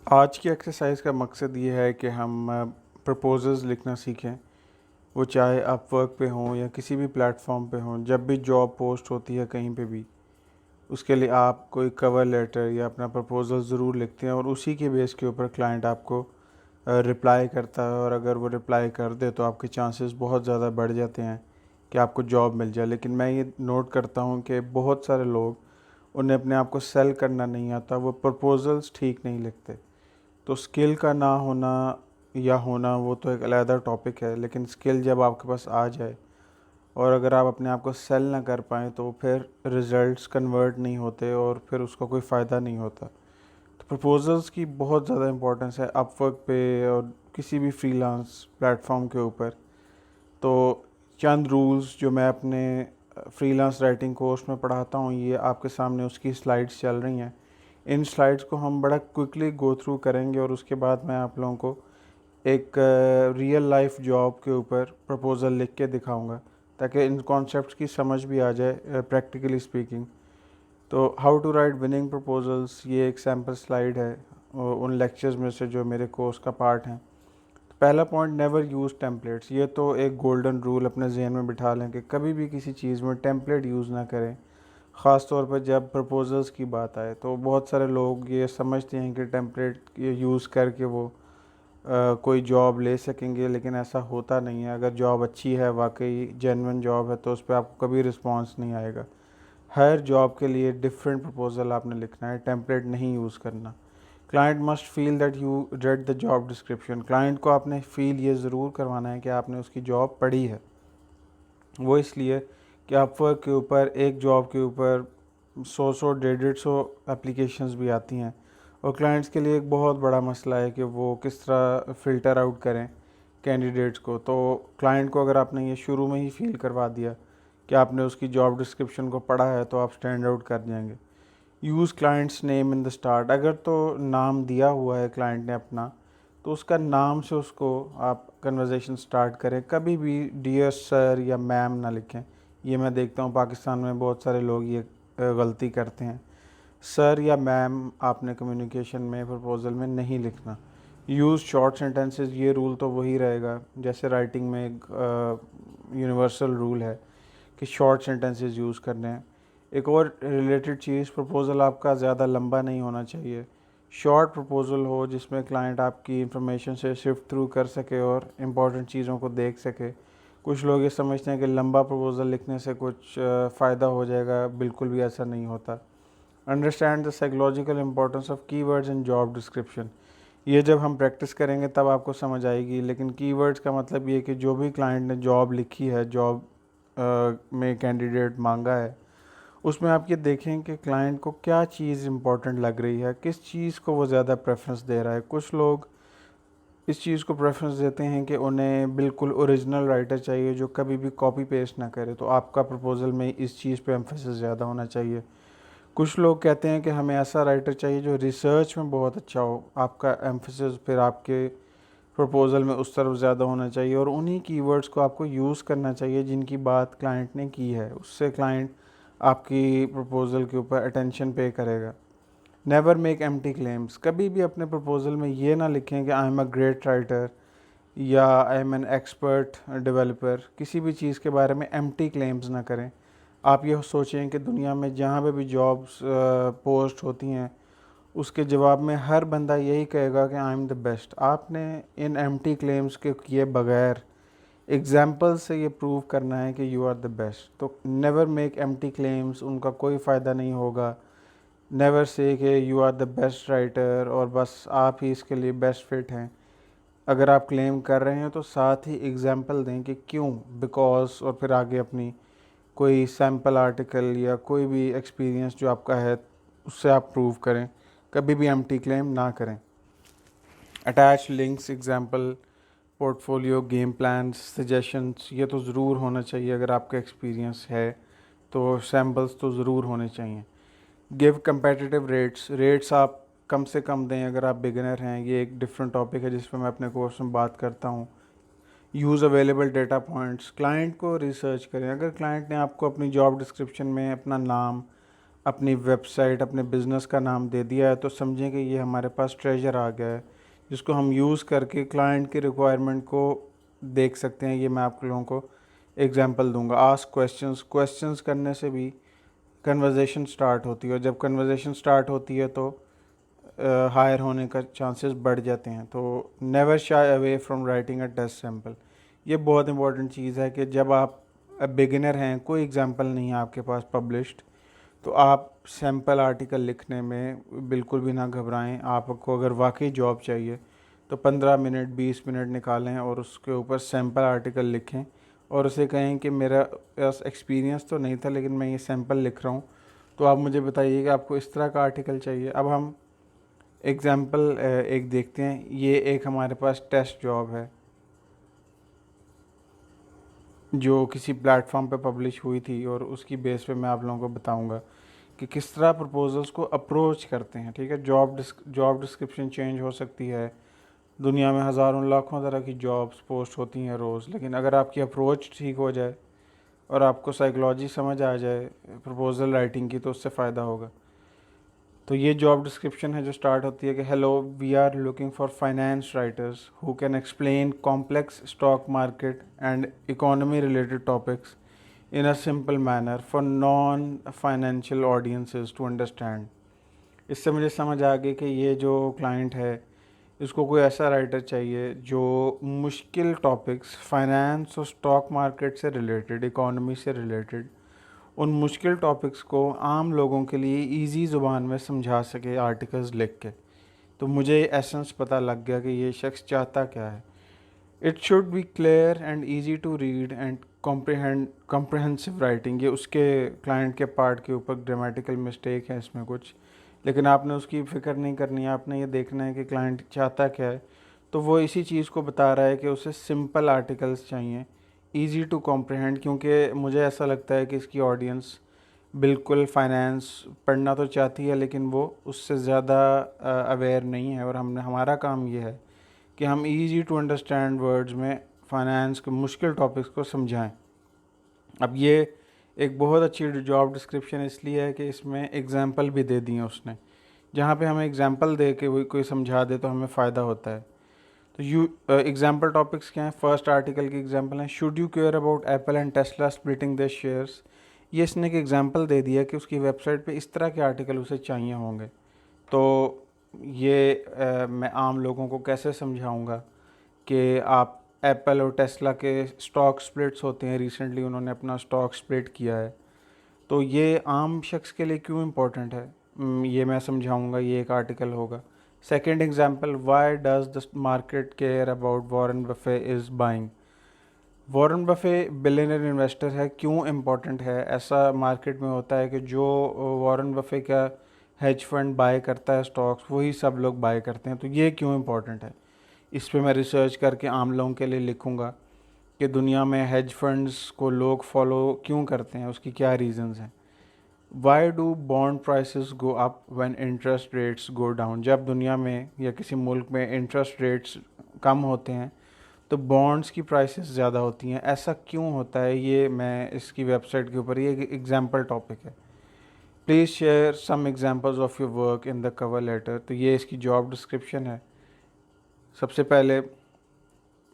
आज की एक्सरसाइज का मकसद ये है कि हम प्रपोज़ल्स लिखना सीखें। वो चाहे अपवर्क पे हों या किसी भी प्लेटफॉर्म पे हों, जब भी जॉब पोस्ट होती है कहीं पे भी, उसके लिए आप कोई कवर लेटर या अपना प्रपोज़ल ज़रूर लिखते हैं और उसी के बेस के ऊपर क्लाइंट आपको रिप्लाई करता है। और अगर वो रिप्लाई कर दे तो आपके चांसेस बहुत ज़्यादा बढ़ जाते हैं कि आपको जॉब मिल जाए। लेकिन मैं ये नोट करता हूँ कि बहुत सारे लोग, उन्हें अपने आप को सेल करना नहीं आता, वो प्रपोज़ल्स ठीक नहीं लिखते। तो स्किल का ना होना या होना वो तो एक अलग टॉपिक है, लेकिन स्किल जब आपके पास आ जाए और अगर आप अपने आप को सेल ना कर पाएँ तो फिर रिज़ल्ट्स कन्वर्ट नहीं होते और फिर उसका कोई फ़ायदा नहीं होता। तो प्रपोज़ल्स की बहुत ज़्यादा इम्पोर्टेंस है अपवर्क पे और किसी भी फ्रीलांस प्लेटफॉर्म के ऊपर। तो चंद रूल्स जो मैं अपने फ्रीलांस राइटिंग कोर्स में पढ़ाता हूँ, ये आपके सामने उसकी स्लाइड्स चल रही हैं। इन स्लाइड्स को हम बड़ा क्विकली गो थ्रू करेंगे और उसके बाद मैं आप लोगों को एक रियल लाइफ जॉब के ऊपर प्रपोज़ल लिख के दिखाऊंगा, ताकि इन कॉन्सेप्ट्स की समझ भी आ जाए प्रैक्टिकली स्पीकिंग। तो how to write winning proposals, ये एक सैम्पल स्लाइड है उन लेक्चर्स में से जो मेरे कोर्स का पार्ट हैं। तो पहला पॉइंट, नेवर यूज़ टेम्पलेट्स। ये तो एक गोल्डन रूल अपने जहन में बिठा लें कि कभी भी किसी चीज़ में टेम्पलेट यूज़ ना करें, ख़ास तौर पर जब प्रपोजल्स की बात आए। तो बहुत सारे लोग ये समझते हैं कि टेम्पलेट यूज़ करके वो कोई जॉब ले सकेंगे, लेकिन ऐसा होता नहीं है। अगर जॉब अच्छी है, वाकई जेन्युइन जॉब है, तो उस पर आपको कभी रिस्पांस नहीं आएगा। हर जॉब के लिए डिफरेंट प्रपोजल आपने लिखना है, टेम्पलेट नहीं यूज़ करना। Client must feel that you read the job description. Client को आपने फील ये ज़रूर करवाना है कि आपने उसकी जॉब पढ़ी है। वो इसलिए कि अपवर्क के ऊपर एक जॉब के ऊपर 100 150 एप्लीकेशंस भी आती हैं और क्लाइंट्स के लिए एक बहुत बड़ा मसला है कि वो किस तरह फ़िल्टर आउट करें कैंडिडेट्स को। तो क्लाइंट को अगर आपने ये शुरू में ही फील करवा दिया कि आपने उसकी जॉब डिस्क्रिप्शन को पढ़ा है, तो आप स्टैंड आउट कर जाएंगे। Use clients name in the start. अगर तो नाम दिया हुआ है क्लाइंट ने अपना, तो उसका नाम से उसको आप कन्वर्सेशन स्टार्ट करें। कभी भी डियर सर या मैम ना लिखें। ये मैं देखता हूँ पाकिस्तान में बहुत सारे लोग ये गलती करते हैं। सर या मैम आपने कम्युनिकेशन में प्रपोज़ल में नहीं लिखना। Use short sentences. ये रूल तो वही रहेगा जैसे राइटिंग में एक यूनिवर्सल रूल है कि शॉर्ट सेंटेंसेस यूज़ करने हैं। एक और रिलेटेड चीज़, प्रपोज़ल आपका ज़्यादा लंबा नहीं होना चाहिए। शॉर्ट प्रपोज़ल हो जिसमें क्लाइंट आपकी इंफॉर्मेशन से शिफ्ट थ्रू कर सके और इम्पॉर्टेंट चीज़ों को देख सके। कुछ लोग ये समझते हैं कि लंबा प्रपोज़ल लिखने से कुछ फ़ायदा हो जाएगा, बिल्कुल भी ऐसा नहीं होता। Understand the psychological importance of keywords in job description. ये जब हम प्रैक्टिस करेंगे तब आपको समझ आएगी। लेकिन कीवर्ड्स का मतलब ये कि जो भी क्लाइंट ने जॉब लिखी है, जॉब में कैंडिडेट मांगा है, उसमें आप ये देखें कि क्लाइंट को क्या चीज़ इंपॉर्टेंट लग रही है, किस चीज़ को वो ज़्यादा प्रेफरेंस दे रहा है। कुछ लोग इस चीज़ को प्रेफरेंस देते हैं कि उन्हें बिल्कुल ओरिजिनल राइटर चाहिए जो कभी भी कॉपी पेस्ट ना करे, तो आपका प्रपोज़ल में इस चीज़ पे एम्फेसिस ज़्यादा होना चाहिए। कुछ लोग कहते हैं कि हमें ऐसा राइटर चाहिए जो रिसर्च में बहुत अच्छा हो। आपका एम्फेसिस फिर आपके प्रपोज़ल में उस तरफ ज़्यादा होना चाहिए और उन्हीं कीवर्ड्स को आपको यूज़ करना चाहिए जिनकी बात क्लाइंट ने की है। उससे क्लाइंट आपकी प्रपोज़ल के ऊपर अटेंशन पे करेगा। Never make empty claims. कभी भी अपने प्रपोज़ल में ये ना लिखें कि I am a great writer या I am an expert developer. किसी भी चीज़ के बारे में एम्प्टी क्लेम्स ना करें। आप ये सोचें कि दुनिया में जहाँ पे भी जॉब्स पोस्ट होती हैं, उसके जवाब में हर बंदा यही कहेगा कि आई एम द बेस्ट। आपने इन एम्प्टी क्लेम्स के किए बगैर एग्जाम्पल से ये प्रूव करना है कि यू आर द बेस्ट। तो नेवर मेक एम्प्टी क्लेम्स, उनका कोई फ़ायदा नहीं होगा। नेवर से कि you are the best writer और बस आप ही इसके लिए बेस्ट फिट हैं। अगर आप क्लेम कर रहे हैं तो साथ ही एग्जाम्पल दें कि क्यों, बिकॉज, और फिर आगे अपनी कोई सैम्पल आर्टिकल या कोई भी एक्सपीरियंस जो आपका है उससे आप प्रूव करें। कभी भी एम्प्टी क्लेम ना करें। Attach links, example, portfolio, game plans, suggestions, ये तो ज़रूर होना चाहिए। अगर आपका एक्सपीरियंस है तो सैम्पल्स तो ज़रूर होने चाहिए। Give competitive rates. रेट्स आप कम से कम दें अगर आप बिगिनर हैं। ये एक डिफरेंट टॉपिक है जिस पर मैं अपने कोर्स में बात करता हूँ। Use available data points. Client को रिसर्च करें। अगर क्लाइंट ने आपको अपनी जॉब डिस्क्रिप्शन में अपना नाम, अपनी वेबसाइट, अपने बिज़नेस का नाम दे दिया है, तो समझें कि ये हमारे पास ट्रेजर आ गया है जिसको हम यूज़ करके क्लाइंट की रिक्वायरमेंट को देख सकते हैं। ये मैं आप लोगों को एग्जांपल दूंगा। आस्क क्वेश्चंस, क्वेश्चंस करने से भी कन्वर्जेशन स्टार्ट होती है, और जब कन्वर्जेशन स्टार्ट होती है तो हायर होने का चांसेस बढ़ जाते हैं। तो never shy away from writing a test sample. ये बहुत इंपॉर्टेंट चीज़ है कि जब आप बिगिनर हैं, कोई एग्जांपल नहीं है आपके पास पब्लिश्ड, तो आप सैम्पल आर्टिकल लिखने में बिल्कुल भी ना घबराएं। आपको अगर वाकई जॉब चाहिए तो 15 मिनट 20 मिनट निकालें और उसके ऊपर सैम्पल आर्टिकल लिखें, और उसे कहें कि मेरा एक्सपीरियंस तो नहीं था लेकिन मैं ये सैम्पल लिख रहा हूँ, तो आप मुझे बताइए कि आपको इस तरह का आर्टिकल चाहिए। अब हम एग्जाम्पल एक देखते हैं। ये एक हमारे पास टेस्ट जॉब है जो किसी प्लेटफॉर्म पे पब्लिश हुई थी, और उसकी बेस पे मैं आप लोगों को बताऊंगा कि किस तरह प्रपोजल्स को अप्रोच करते हैं। ठीक है, जॉब डिस्क्रिप्शन चेंज हो सकती है, दुनिया में हज़ारों लाखों तरह की जॉब्स पोस्ट होती हैं रोज़, लेकिन अगर आपकी अप्रोच ठीक हो जाए और आपको साइकोलॉजी समझ आ जाए प्रपोजल राइटिंग की, तो उससे फ़ायदा होगा। तो ये जॉब डिस्क्रिप्शन है जो स्टार्ट होती है कि hello, we are looking for finance writers who can explain complex stock market and economy related topics in a simple manner for non financial audiences to understand. इससे मुझे समझ आ गई कि ये जो क्लाइंट है इसको कोई ऐसा राइटर चाहिए जो मुश्किल टॉपिक्स, फाइनेंस और स्टॉक मार्केट से रिलेटेड, इकोनॉमी से रिलेटेड, उन मुश्किल टॉपिक्स को आम लोगों के लिए इजी ज़ुबान में समझा सके आर्टिकल्स लिख के। तो मुझे एसेंस पता लग गया कि ये शख्स चाहता क्या है। It should be clear and easy to read and comprehensive writing. ये उसके क्लाइंट के पार्ट के ऊपर ग्रामेटिकल मिस्टेक है इसमें कुछ, लेकिन आपने उसकी फ़िक्र नहीं करनी है। आपने ये देखना है कि क्लाइंट चाहता क्या है। तो वो इसी चीज़ को बता रहा है कि उसे सिंपल आर्टिकल्स चाहिए, इजी टू कॉम्प्रहेंड, क्योंकि मुझे ऐसा लगता है कि इसकी ऑडियंस बिल्कुल फाइनेंस पढ़ना तो चाहती है लेकिन वो उससे ज़्यादा अवेयर नहीं है, और हमने हमारा काम ये है कि हम इजी टू अंडरस्टैंड वर्ड्स में फाइनेंस के मुश्किल टॉपिक्स को समझाएं। अब ये एक बहुत अच्छी जॉब डिस्क्रिप्शन इसलिए है कि इसमें एग्जांपल भी दे दिए उसने, जहाँ पे हमें एग्जांपल दे के वो कोई समझा दे तो हमें फ़ायदा होता है। तो एग्जांपल टॉपिक्स क्या हैं? फर्स्ट आर्टिकल की एग्जांपल है, should you care about Apple and Tesla splitting there shares. ये इसने एक एग्जांपल दे दिया कि उसकी वेबसाइट पे इस तरह के आर्टिकल उसे चाहिए होंगे। तो ये मैं आम लोगों को कैसे समझाऊंगा कि आप एप्पल और टेस्ला के स्टॉक स्प्लिट्स होते हैं, रिसेंटली उन्होंने अपना स्टॉक स्प्लिट किया है, तो ये आम शख्स के लिए क्यों इम्पोर्टेंट है, ये मैं समझाऊंगा। ये एक आर्टिकल होगा। Second example, why does the market care about Warren Buffett is buying. Warren Buffett billionaire investor है, क्यों इम्पोर्टेंट है? ऐसा मार्केट में होता है कि जो वॉरेन बफे का हेज फंड बाय करता है स्टॉक्स, वही सब लोग बाय करते हैं। तो ये क्यों इम्पोर्टेंट है, इस पे मैं रिसर्च करके आम लोगों के लिए लिखूंगा कि दुनिया में हेज फंड्स को लोग फॉलो क्यों करते हैं, उसकी क्या रीजंस हैं। Why do bond prices go up when interest rates go down. जब दुनिया में या किसी मुल्क में इंटरेस्ट रेट्स कम होते हैं तो बॉन्ड्स की प्राइसेस ज़्यादा होती हैं। ऐसा क्यों होता है, ये मैं इसकी वेबसाइट के ऊपर, ये एग्जाम्पल टॉपिक है। Please share some examples of your work in the cover letter. तो ये इसकी जॉब डिस्क्रिप्शन है। सबसे पहले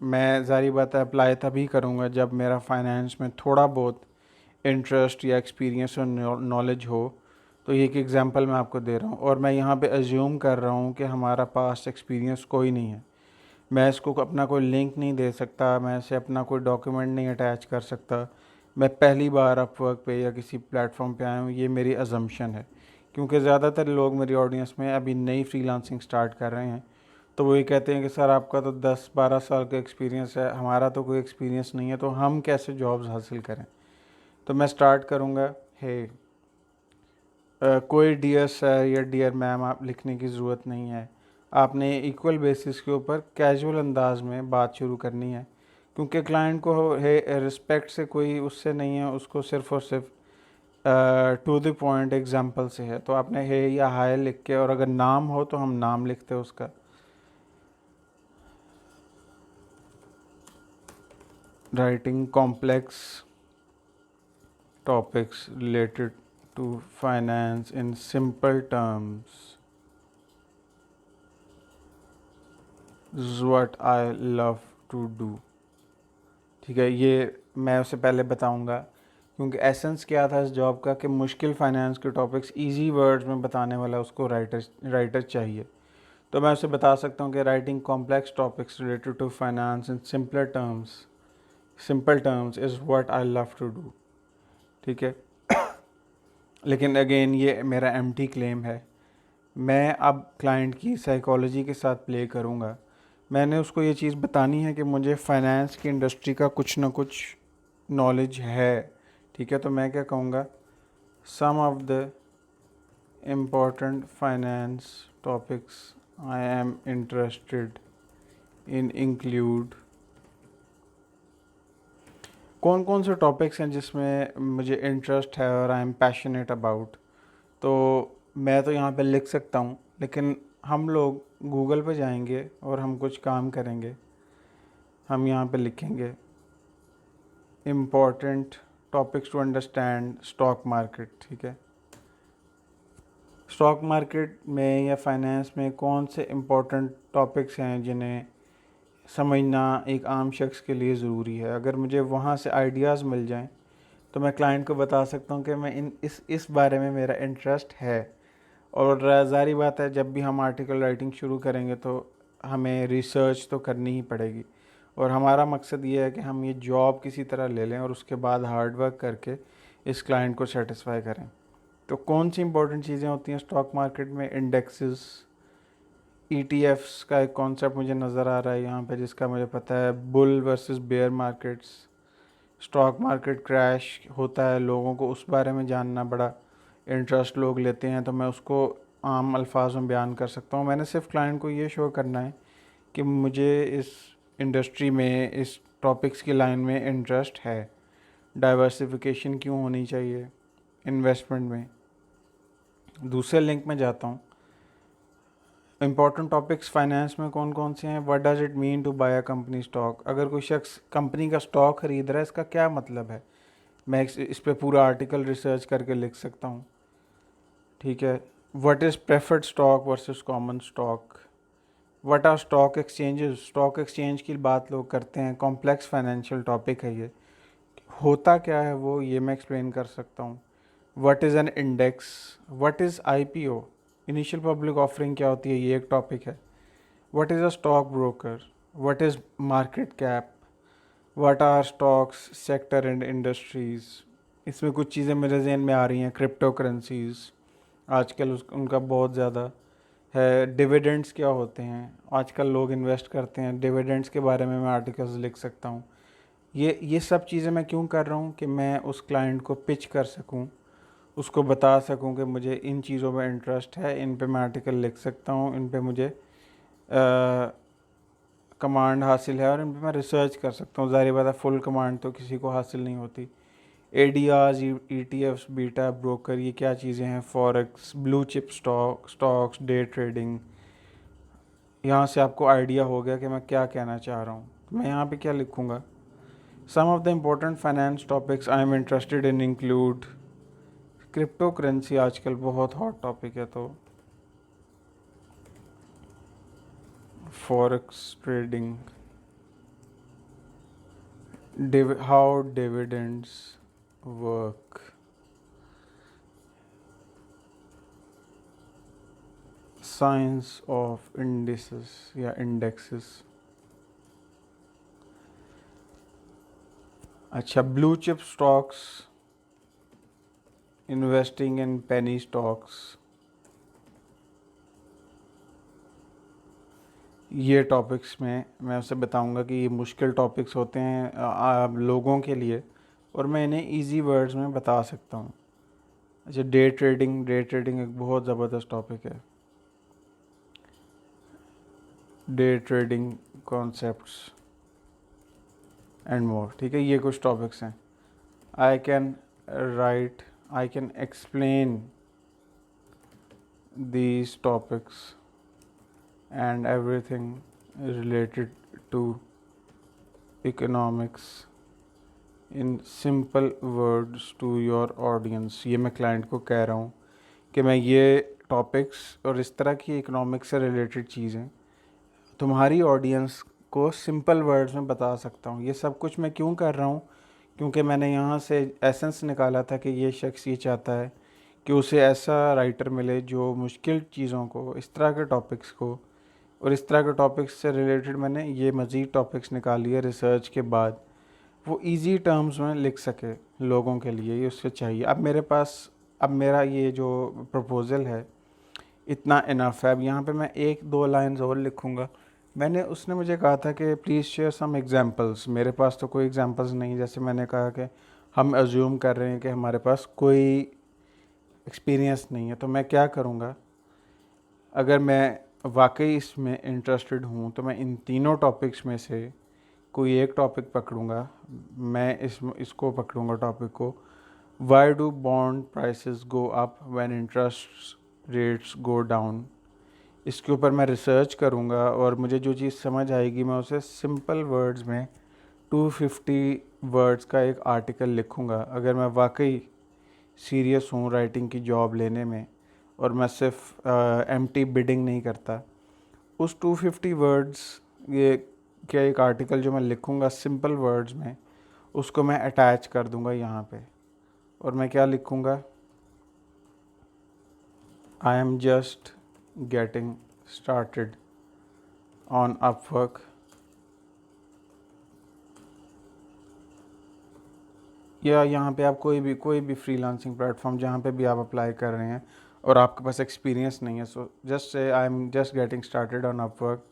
मैं ज़ाहिर बात है अप्लाई तभी करूँगा जब मेरा फाइनेंस में थोड़ा बहुत इंटरेस्ट या एक्सपीरियंस और नॉलेज हो। तो ये एक एग्जांपल मैं आपको दे रहा हूँ, और मैं यहाँ पे अज्यूम कर रहा हूँ कि हमारा पास्ट एक्सपीरियंस कोई नहीं है। मैं इसको अपना कोई लिंक नहीं दे सकता, मैं इसे अपना कोई डॉक्यूमेंट नहीं अटैच कर सकता। मैं पहली बार अपवर्क पे या किसी प्लेटफॉर्म पे आया हूँ, ये मेरी अजम्पशन है। क्योंकि ज़्यादातर लोग मेरी ऑडियंस में अभी नई फ्रीलांसिंग स्टार्ट कर रहे हैं, तो वो ये कहते हैं कि सर आपका तो 10-12 साल का एक्सपीरियंस है, हमारा तो कोई एक्सपीरियंस नहीं है, तो हम कैसे जॉब्स हासिल करें। तो मैं स्टार्ट करूँगा, हे कोई डियर सर या डियर मैम आप लिखने की ज़रूरत नहीं है। आपने इक्वल बेसिस के ऊपर कैजुअल अंदाज में बात शुरू करनी है, क्योंकि क्लाइंट को है रिस्पेक्ट से कोई उससे नहीं है, उसको सिर्फ़ और सिर्फ टू द पॉइंट एग्जांपल से है। तो आपने है या हाय लिख के, और अगर नाम हो तो हम नाम लिखते हैं उसका। Writing complex topics related to finance in simple terms. This is what I love to do. ठीक है, ये मैं उससे पहले बताऊंगा क्योंकि एसेंस क्या था इस जॉब का कि मुश्किल फाइनेंस के टॉपिक्स इजी वर्ड्स में बताने वाला उसको राइटर चाहिए। तो मैं उसे बता सकता हूँ कि writing complex topics related to finance in simple terms is what I love to do. ठीक है, लेकिन अगेन ये मेरा एम्प्टी क्लेम है। मैं अब क्लाइंट की साइकोलॉजी के साथ प्ले करूँगा। मैंने उसको ये चीज़ बतानी है कि मुझे फाइनेंस की इंडस्ट्री का कुछ ना कुछ नॉलेज है। ठीक है, तो मैं क्या कहूँगा, some of the important finance topics I am interested in include. कौन कौन से टॉपिक्स हैं जिसमें मुझे इंटरेस्ट है और आई एम पैशनेट अबाउट। तो मैं तो यहाँ पे लिख सकता हूँ, लेकिन हम लोग गूगल पे जाएंगे और हम कुछ काम करेंगे। हम यहाँ पे लिखेंगे important topics to understand stock market. ठीक है, स्टॉक मार्केट में या फाइनेंस में कौन से इम्पॉर्टेंट टॉपिक्स हैं जिन्हें समझना एक आम शख्स के लिए ज़रूरी है। अगर मुझे वहाँ से आइडियाज़ मिल जाएं तो मैं क्लाइंट को बता सकता हूँ कि मैं इस बारे में मेरा इंटरेस्ट है। और ज़ाहिर बात है, जब भी हम आर्टिकल राइटिंग शुरू करेंगे तो हमें रिसर्च तो करनी ही पड़ेगी। और हमारा मकसद ये है कि हम ये जॉब किसी तरह ले लें और उसके बाद हार्ड वर्क करके इस क्लाइंट को सेटिस्फाई करें। तो कौन सी इंपॉर्टेंट चीज़ें होती हैं स्टॉक मार्केट में? इंडेक्सेस, ईटीएफ्स का एक कॉन्सेप्ट मुझे नज़र आ रहा है यहाँ पे जिसका मुझे पता है, bull versus bear markets, stock market crash होता है, लोगों को उस बारे में जानना बड़ा इंटरेस्ट लोग लेते हैं, तो मैं उसको आम अल्फाज में बयान कर सकता हूँ। मैंने सिर्फ क्लाइंट को ये शो करना है कि मुझे इस इंडस्ट्री में, इस टॉपिक्स की लाइन में इंटरेस्ट है। डाइवर्सिफिकेशन क्यों होनी चाहिए इन्वेस्टमेंट में। दूसरे लिंक में जाता हूँ, इम्पॉर्टेंट टॉपिक्स फाइनेंस में कौन कौन से हैं। What does it mean to buy a company stock. अगर कोई शख्स कंपनी का स्टॉक खरीद रहा है, इसका क्या मतलब है। मैं इस पे पूरा आर्टिकल रिसर्च करके लिख सकता हूँ। ठीक है, what is preferred stock versus common stock. What are stock exchanges. Stock exchange की बात लोग करते हैं, कॉम्प्लेक्स फाइनेंशियल टॉपिक है ये। होता क्या है वो, ये मैं एक्सप्लेन कर सकता हूँ। What is an index. What is IPO, initial public offering क्या होती है, ये एक टॉपिक है। What is a stock broker. What is market cap. What are stocks sector and industries. इसमें कुछ चीज़ें मेरे जहन में आ रही हैं। क्रिप्टो करेंसीज़ आजकल उनका बहुत ज़्यादा है। डिविडेंड्स क्या होते हैं, आजकल लोग इन्वेस्ट करते हैं, डिविडेंड्स के बारे में मैं आर्टिकल्स लिख सकता हूँ। ये सब चीज़ें मैं क्यों कर रहा हूँ कि मैं उस क्लाइंट को पिच कर सकूँ, उसको बता सकूँ कि मुझे इन चीज़ों में इंटरेस्ट है, इन पे मैं आर्टिकल लिख सकता हूँ, इन पे मुझे कमांड हासिल है और इन पे मैं रिसर्च कर सकता हूँ। ज़ाहिर बात है, फुल कमांड तो किसी को हासिल नहीं होती। एडीआर्स, ईटीएफ्स, बीटा ब्रोकर, ये क्या चीज़ें हैं। Forex, blue chip stocks, day trading. यहाँ से आपको आइडिया हो गया कि मैं क्या कहना चाह रहा हूँ। तो मैं यहाँ पे क्या लिखूँगा, some of the important finance topics I am interested in include. Crypto currency आजकल बहुत हॉट टॉपिक है, तो forex trading, how dividends work, science of indices या इंडेक्सेस। अच्छा, blue chip stocks, investing in penny stocks, ये topics में मैं उसे बताऊंगा कि ये मुश्किल टॉपिक्स होते हैं लोगों के लिए और मैं इन्हें इजी वर्ड्स में बता सकता हूँ। अच्छा, डे ट्रेडिंग एक बहुत ज़बरदस्त टॉपिक है। Day trading concepts and more. ठीक है, ये कुछ टॉपिक्स हैं। I can explain these topics and everything related to economics in simple words to your audience. ये मैं क्लाइंट को कह रहा हूँ कि मैं ये टॉपिक्स और इस तरह की इकोनॉमिक्स से रिलेटेड चीज़ें तुम्हारी ऑडियंस को सिंपल वर्ड्स में बता सकता हूँ। ये सब कुछ मैं क्यों कर रहा हूँ? क्योंकि मैंने यहाँ से एसेंस निकाला था कि ये शख्स ये चाहता है कि उसे ऐसा राइटर मिले जो मुश्किल चीज़ों को, इस तरह के टॉपिक्स को और इस तरह के टॉपिक्स से रिलेटेड मैंने ये मज़ीद टॉपिक्स निकाल लिए रिसर्च के बाद, वो इजी टर्म्स में लिख सके लोगों के लिए। ये उससे चाहिए। अब मेरा ये जो प्रपोज़ल है इतना इनफ है। अब यहाँ पे मैं एक दो लाइंस और लिखूँगा। उसने मुझे कहा था कि प्लीज़ शेयर सम एग्जांपल्स। मेरे पास तो कोई एग्जांपल्स नहीं। जैसे मैंने कहा कि हम अज्यूम कर रहे हैं कि हमारे पास कोई एक्सपीरियंस नहीं है, तो मैं क्या करूँगा? अगर मैं वाकई इसमें इंटरेस्टेड हूँ तो मैं इन तीनों टॉपिक्स में से कोई एक टॉपिक पकड़ूँगा। मैं इसको पकड़ूँगा टॉपिक को, why do bond prices go up when interest rates go down. इसके ऊपर मैं रिसर्च करूँगा और मुझे जो चीज़ समझ आएगी मैं उसे सिंपल वर्ड्स में 250 वर्ड्स का एक आर्टिकल लिखूँगा। अगर मैं वाकई सीरियस हूँ राइटिंग की जॉब लेने में और मैं सिर्फ एम्प्टी बिडिंग नहीं करता, उस 250 वर्ड्स ये क्या एक आर्टिकल जो मैं लिखूँगा सिंपल वर्ड्स में, उसको मैं अटैच कर दूँगा यहाँ पे। और मैं क्या लिखूँगा? I am just getting started on Upwork. या यहाँ पे आप कोई भी फ्रीलांसिंग प्लेटफॉर्म जहाँ पे भी आप अप्लाई कर रहे हैं और आपके पास एक्सपीरियंस नहीं है, so just say I am just getting started on Upwork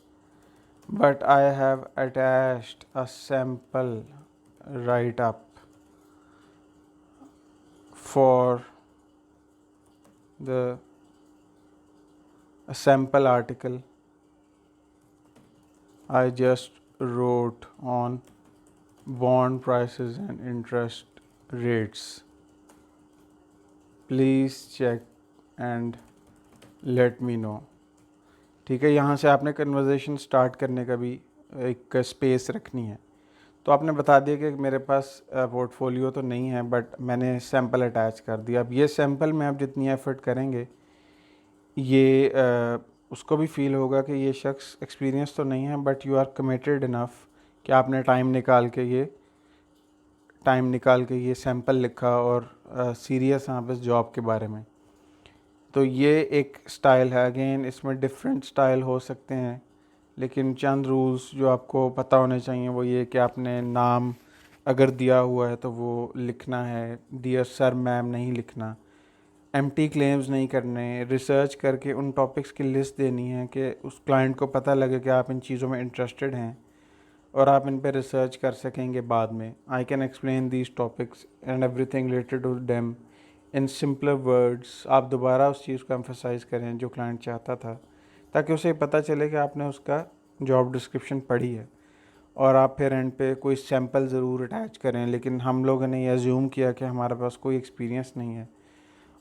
but I have attached a sample right up for the sample article I just wrote on bond prices and interest rates. Please check and let me know. ठीक है, यहाँ से आपने conversation start करने का भी एक space रखनी है। तो आपने बता दिया कि मेरे पास पोर्टफोलियो तो नहीं है बट मैंने सैम्पल अटैच कर दिया। अब ये सैम्पल में आप जितनी एफर्ट करेंगे ये उसको भी फील होगा कि ये शख्स एक्सपीरियंस तो नहीं है but you are committed enough कि आपने टाइम निकाल के ये सैम्पल लिखा और सीरियस हैं आप इस जॉब के बारे में। तो ये एक स्टाइल है। अगेन इसमें डिफरेंट स्टाइल हो सकते हैं, लेकिन चंद रूल्स जो आपको पता होने चाहिए वो ये कि आपने नाम अगर दिया हुआ है तो वो लिखना है, डियर सर मैम नहीं लिखना, एम्प्टी क्लेम्स नहीं करने, रिसर्च करके उन टॉपिक्स की लिस्ट देनी है कि उस क्लाइंट को पता लगे कि आप इन चीज़ों में इंटरेस्टेड हैं और आप इन पे रिसर्च कर सकेंगे बाद में। I can explain these topics and everything related to them in simpler words. आप दोबारा उस चीज़ को एम्फसाइज़ करें जो क्लाइंट चाहता था, ताकि उसे पता चले कि आपने उसका जॉब डिस्क्रिप्शन पढ़ी है। और आप फिर एंड पे कोई सैम्पल ज़रूर अटैच करें। लेकिन हम लोगों ने ये अज्यूम किया कि हमारे पास कोई एक्सपीरियंस नहीं है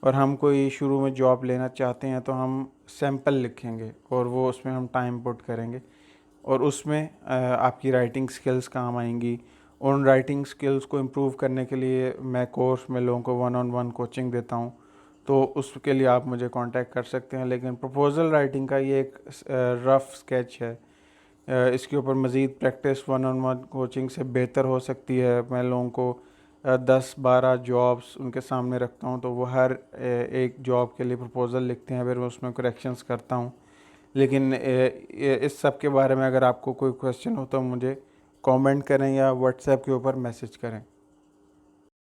और हम कोई शुरू में जॉब लेना चाहते हैं, तो हम सैम्पल लिखेंगे और वो उसमें हम टाइम पुट करेंगे और उसमें आपकी राइटिंग स्किल्स काम आएंगी। उन राइटिंग स्किल्स को इम्प्रूव करने के लिए मैं कोर्स में लोगों को 1-on-1 कोचिंग देता हूँ, तो उसके लिए आप मुझे कांटेक्ट कर सकते हैं। लेकिन प्रपोज़ल राइटिंग का ये एक रफ़ स्केच है। इसके ऊपर मज़ीद प्रैक्टिस 1-on-1 कोचिंग से बेहतर हो सकती है। मैं लोगों को 10-12 जॉब्स उनके सामने रखता हूँ, तो वो हर एक जॉब के लिए प्रपोज़ल लिखते हैं, फिर मैं उसमें करेक्शंस करता हूँ। लेकिन इस सब के बारे में अगर आपको कोई क्वेश्चन हो तो मुझे कमेंट करें या व्हाट्सएप के ऊपर मैसेज करें।